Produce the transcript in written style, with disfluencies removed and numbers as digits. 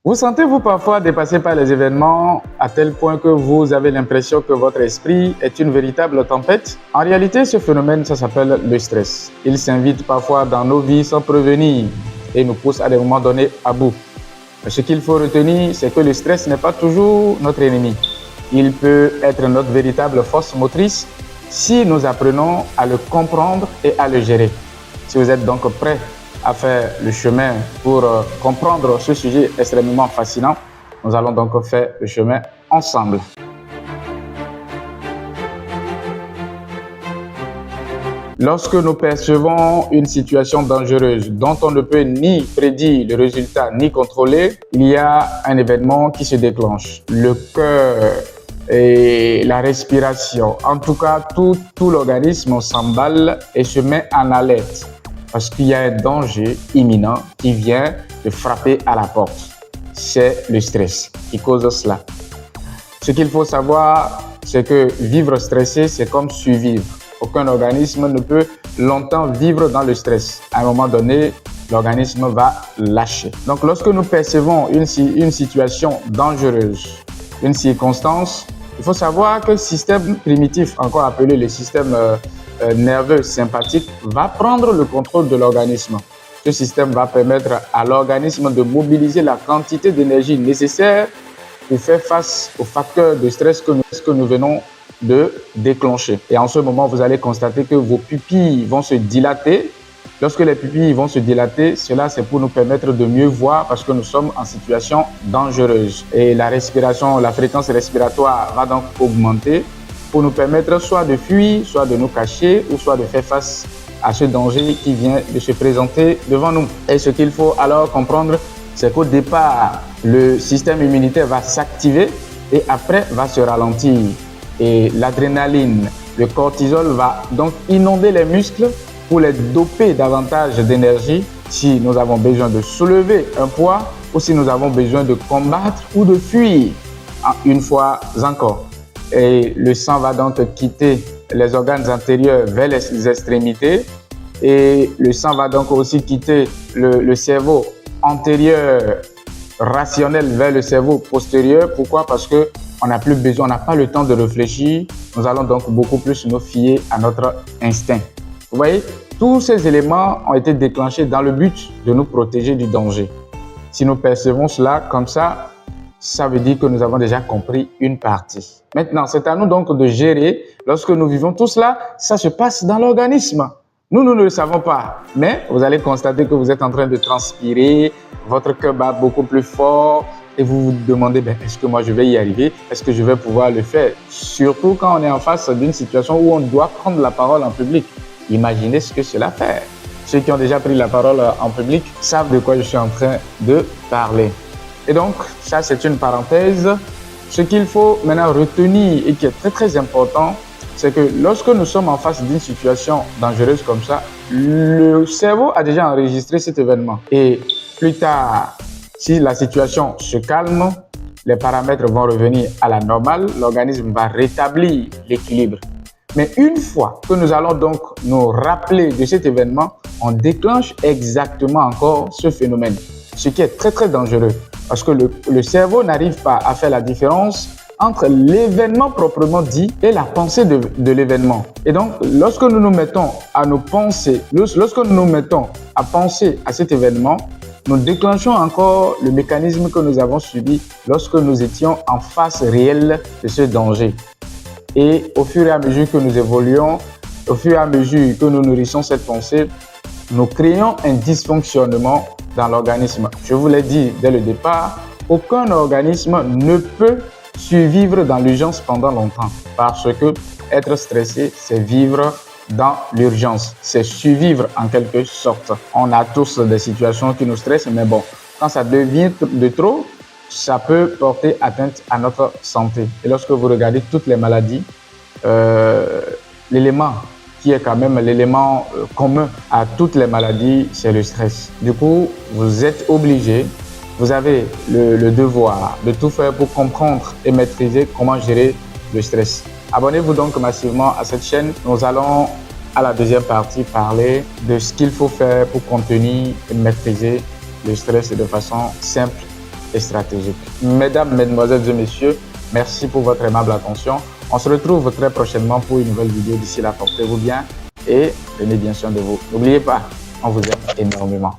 Vous sentez-vous parfois dépassé par les événements à tel point que vous avez l'impression que votre esprit est une véritable tempête? En réalité, ce phénomène, ça s'appelle le stress. Il s'invite parfois dans nos vies sans prévenir et nous pousse à des moments donnés à bout. Ce qu'il faut retenir, c'est que le stress n'est pas toujours notre ennemi. Il peut être notre véritable force motrice si nous apprenons à le comprendre et à le gérer. Si vous êtes donc prêt à faire le chemin pour comprendre ce sujet extrêmement fascinant, nous allons donc faire le chemin ensemble. Lorsque nous percevons une situation dangereuse dont on ne peut ni prédire le résultat ni contrôler, il y a un événement qui se déclenche. Le cœur et la respiration, en tout cas tout l'organisme s'emballe et se met en alerte parce qu'il y a un danger imminent qui vient de frapper à la porte. C'est le stress qui cause cela. Ce qu'il faut savoir, c'est que vivre stressé, c'est comme survivre. Aucun organisme ne peut longtemps vivre dans le stress. À un moment donné, l'organisme va lâcher. Donc, lorsque nous percevons une situation dangereuse, une circonstance, il faut savoir que le système primitif, encore appelé le système nerveux sympathique, va prendre le contrôle de l'organisme. Ce système va permettre à l'organisme de mobiliser la quantité d'énergie nécessaire pour faire face aux facteurs de stress que nous venons de déclencher. Et en ce moment, vous allez constater que vos pupilles vont se dilater. Lorsque les pupilles vont se dilater, cela c'est pour nous permettre de mieux voir parce que nous sommes en situation dangereuse. Et la respiration, la fréquence respiratoire va donc augmenter pour nous permettre soit de fuir, soit de nous cacher ou soit de faire face à ce danger qui vient de se présenter devant nous. Et ce qu'il faut alors comprendre, c'est qu'au départ, le système immunitaire va s'activer et après va se ralentir. Et l'adrénaline, le cortisol va donc inonder les muscles pour les doper davantage d'énergie si nous avons besoin de soulever un poids ou si nous avons besoin de combattre ou de fuir une fois encore. Et le sang va donc quitter les organes antérieurs vers les extrémités et le sang va donc aussi quitter le cerveau antérieur rationnel vers le cerveau postérieur. Pourquoi? Parce que on n'a plus besoin, on n'a pas le temps de réfléchir. Nous allons donc beaucoup plus nous fier à notre instinct. Vous voyez, tous ces éléments ont été déclenchés dans le but de nous protéger du danger. Si nous percevons cela comme ça, ça veut dire que nous avons déjà compris une partie. Maintenant, c'est à nous donc de gérer. Lorsque nous vivons tout cela, ça se passe dans l'organisme. Nous ne le savons pas, mais vous allez constater que vous êtes en train de transpirer, votre cœur bat beaucoup plus fort et vous vous demandez, est-ce que moi je vais y arriver? Est-ce que je vais pouvoir le faire? Surtout quand on est en face d'une situation où on doit prendre la parole en public. Imaginez ce que cela fait. Ceux qui ont déjà pris la parole en public savent de quoi je suis en train de parler. Et donc, ça c'est une parenthèse. Ce qu'il faut maintenant retenir et qui est très très important, c'est que lorsque nous sommes en face d'une situation dangereuse comme ça, le cerveau a déjà enregistré cet événement. Et plus tard, si la situation se calme, les paramètres vont revenir à la normale, l'organisme va rétablir l'équilibre. Mais une fois que nous allons donc nous rappeler de cet événement, on déclenche exactement encore ce phénomène, ce qui est très très dangereux parce que le cerveau n'arrive pas à faire la différence entre l'événement proprement dit et la pensée de l'événement. Et donc, lorsque nous nous mettons à nous penser, lorsque nous nous mettons à penser à cet événement, nous déclenchons encore le mécanisme que nous avons subi lorsque nous étions en face réelle de ce danger. Et au fur et à mesure que nous évoluons, au fur et à mesure que nous nourrissons cette pensée, nous créons un dysfonctionnement dans l'organisme. Je vous l'ai dit dès le départ, aucun organisme ne peut survivre dans l'urgence pendant longtemps parce que être stressé, c'est vivre dans l'urgence, c'est survivre en quelque sorte. On a tous des situations qui nous stressent, mais bon, quand ça devient de trop, ça peut porter atteinte à notre santé. Et lorsque vous regardez toutes les maladies, l'élément qui est quand même l'élément commun à toutes les maladies, c'est le stress. Du coup, vous êtes obligé, vous avez le devoir de tout faire pour comprendre et maîtriser comment gérer le stress. Abonnez-vous donc massivement à cette chaîne. Nous allons, à la deuxième partie, parler de ce qu'il faut faire pour contenir et maîtriser le stress de façon simple et stratégique. Mesdames, mesdemoiselles et messieurs, merci pour votre aimable attention. On se retrouve très prochainement pour une nouvelle vidéo. D'ici là, portez-vous bien et prenez bien soin de vous. N'oubliez pas, on vous aime énormément.